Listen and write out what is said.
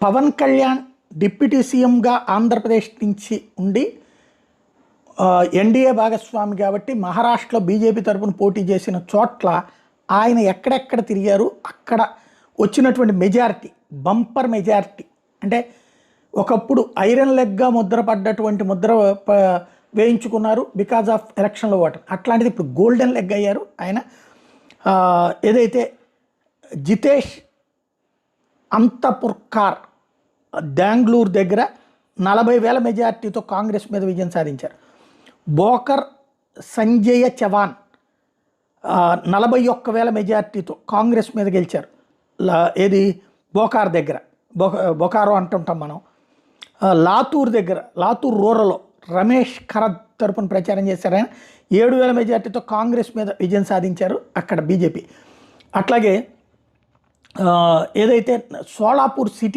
Pawan Kalyan deputy సీఎంగా ఆంధ్రప్రదేశ్ నుంచి ఉండి ఎన్డీఏ భాగస్వామి కాబట్టి మహారాష్ట్రలో బీజేపీ తరపున పోటీ చేసిన చోట్ల ఆయన ఎక్కడెక్కడ తిరిగారు, అక్కడ వచ్చినటువంటి మెజారిటీ బంపర్ మెజారిటీ అంటే ఒకప్పుడు ఐరన్ లెగ్గా ముద్ర వేయించుకున్నారు బికాజ్ ఆఫ్ ఎలక్షన్లో ఓటర్. అట్లాంటిది ఇప్పుడు గోల్డెన్ లెగ్ అయ్యారు ఆయన. ఏదైతే జితేష్ అంతపుర్కార్ బెంగళూరు దగ్గర 40,000 మెజార్టీతో కాంగ్రెస్ మీద విజయం సాధించారు. బోకర్ సంజయ్ చవాన్ 41,000 మెజార్టీతో కాంగ్రెస్ మీద గెలిచారు. ఏది బోకార్ దగ్గర బొకారో అంటుంటాం మనం. లాతూర్ దగ్గర లాతూర్ రూరల్లో రమేష్ ఖరద్ తరపున ప్రచారం చేశారు. ఆయన 7,000 మెజార్టీతో కాంగ్రెస్ మీద విజయం సాధించారు అక్కడ బీజేపీ. అట్లాగే ఏదైతే సోలాపూర్ సిటీ